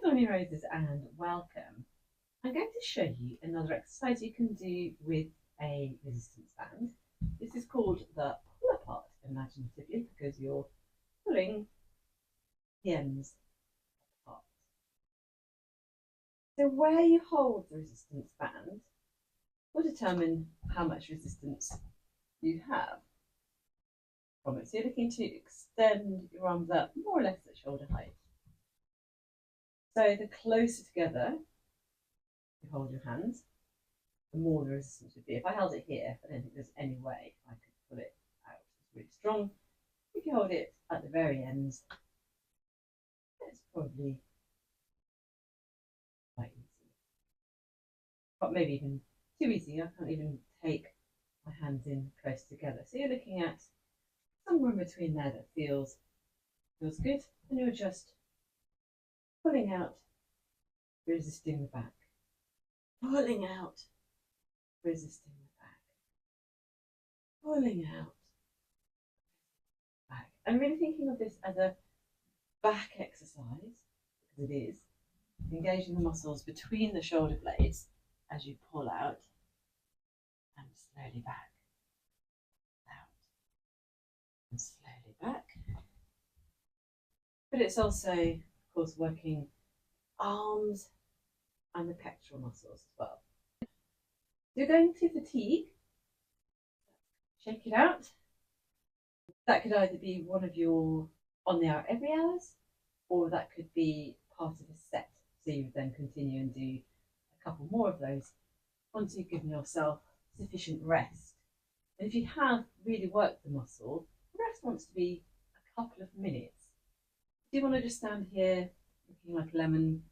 Thorny Roses and welcome. I'm going to show you another exercise you can do with a resistance band. This is called the pull apart imaginatively because you're pulling the ends apart. So where you hold the resistance band will determine how much resistance you have from it. So you're looking to extend your arms up more or less at shoulder height. So the closer together you hold your hands, the more the resistance would be. If I held it here, I don't think there's any way I could pull it out. It's really strong. If you hold it at the very ends, it's probably quite easy. But maybe even too easy. I can't even take my hands in close together. So you're looking at somewhere in between there that feels good, and you're just pulling out, resisting the back. Pulling out, resisting the back. Pulling out, back. I'm really thinking of this as a back exercise, because it is, engaging the muscles between the shoulder blades as you pull out and slowly back, out and slowly back. But it's also, of course, working arms and the pectoral muscles as well. You're going to fatigue. Shake it out. That could either be one of your on the hour every hours, or that could be part of a set. So you would then continue and do a couple more of those once you've given yourself sufficient rest. And if you have really worked the muscle, the rest wants to be a couple of minutes. Do you want to just stand here looking like a lemon,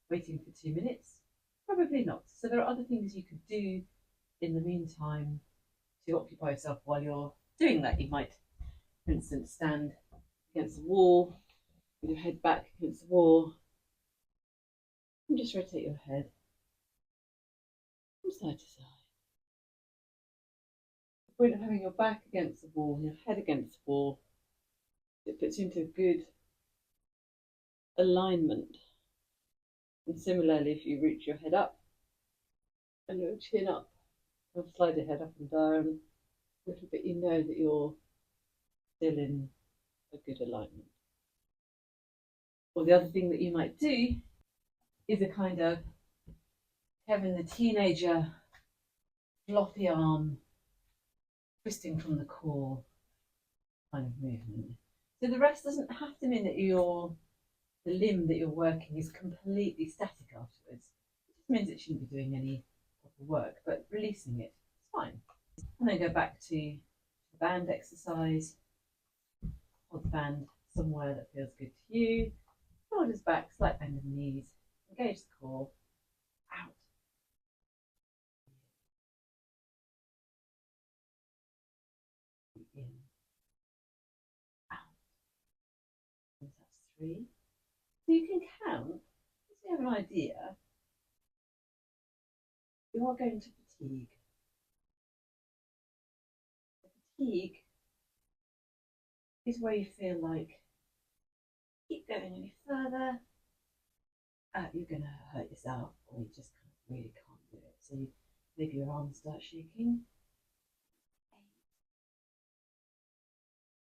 waiting for 2 minutes? Probably not. So there are other things you could do in the meantime to occupy yourself while you're doing that. You might, for instance, stand against the wall with your head back against the wall and just rotate your head from side to side. The point of having your back against the wall and your head against the wall, it puts you into a good alignment. And similarly, if you reach your head up and your chin up and slide your head up and down a little bit, you know that you're still in a good alignment. Or the other thing that you might do is a kind of Kevin the teenager floppy arm twisting from the core kind of movement. So the rest doesn't have to mean that the limb that you're working is completely static afterwards. It just means it shouldn't be doing any proper work, but releasing it is fine. And then go back to the band exercise. Hold the band somewhere that feels good to you. Shoulders back, slight bend in the knees. Engage the core. Out. In. Out. And that's 3. So you can count, so you have an idea. You are going to fatigue. Fatigue is where you feel like keep going any further, you're going to hurt yourself, or you just kind of really can't do it. So maybe your arms start shaking. 8.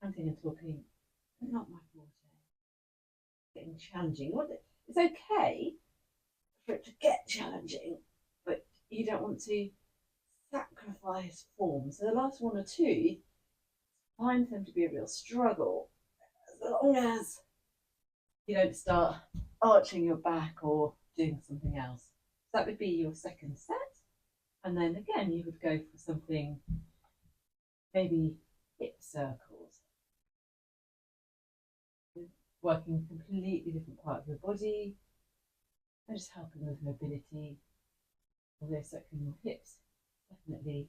Counting and talking, not my forte. Getting challenging. It's okay for it to get challenging, but you don't want to sacrifice form. So the last 1 or 2, find them to be a real struggle, as long as you don't start arching your back or doing something else. So that would be your second set. And then again, you would go for something, maybe hip circles. Working completely different part of your body and just helping with mobility. Although circling your hips, definitely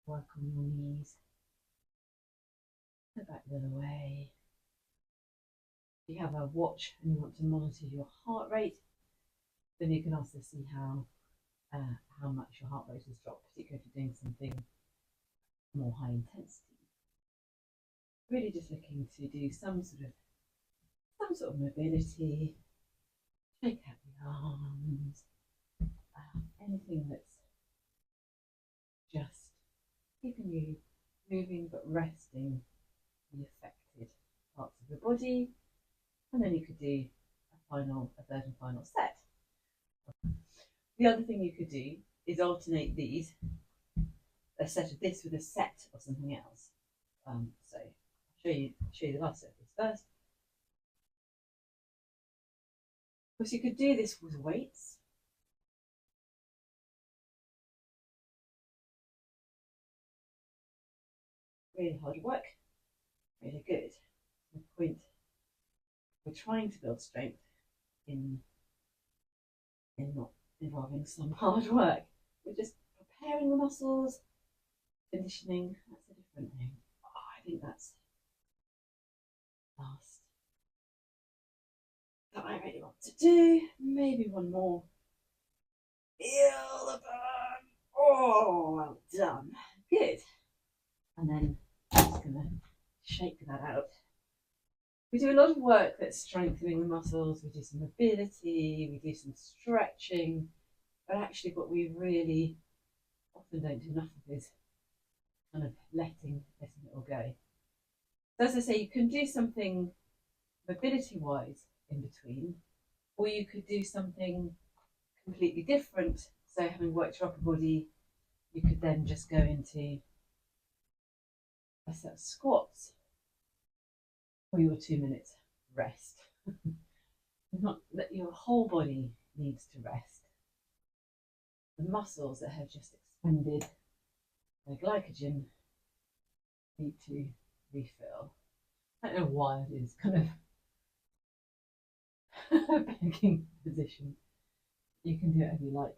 work on your knees. Go back the other way. If you have a watch and you want to monitor your heart rate, then you can also see how much your heart rate has dropped, particularly if you're doing something more high intensity. Really just looking to do some sort of mobility, Shake out the arms. Anything that's just keeping you moving but resting the affected parts of your body. And then you could do a third and final set. The other thing you could do is alternate these, a set of this with a set of something else. So I'll show you the last set of this first. Of course, you could do this with weights. Really hard work, really good. The point, we're trying to build strength in not involving some hard work. We're just preparing the muscles, conditioning. That's a different thing. I think that's last that I really want to do. Maybe one more. Feel the burn. Oh, well done. Good. And then I'm just gonna shake that out. We do a lot of work that's strengthening the muscles. We do some mobility, we do some stretching, but actually what we really often don't do enough of is kind of letting it all go. So as I say, you can do something mobility-wise in between, or you could do something completely different. So having worked your upper body, you could then just go into a set of squats for your 2 minutes rest. Not that your whole body needs to rest. The muscles that have just expended their glycogen need to refill. I don't know why it is kind of a begging position. You can do it if you like.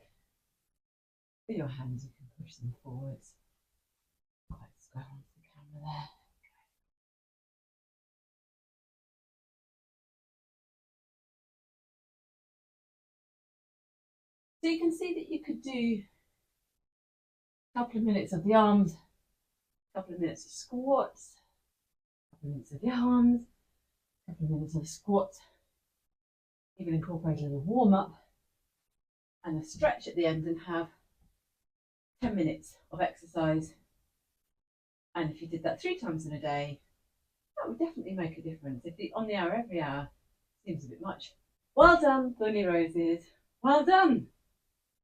With your hands, you can push them forwards. Quite square onto the camera there. So you can see that you could do a couple of minutes of the arms, a couple of minutes of squats, a couple of minutes of the arms, a couple of minutes of squats, even incorporate a little warm up and a stretch at the end, and have 10 minutes of exercise. And if you did that 3 times in a day, that would definitely make a difference. If on the hour, every hour seems a bit much. Well done, Thorny Roses. Well done.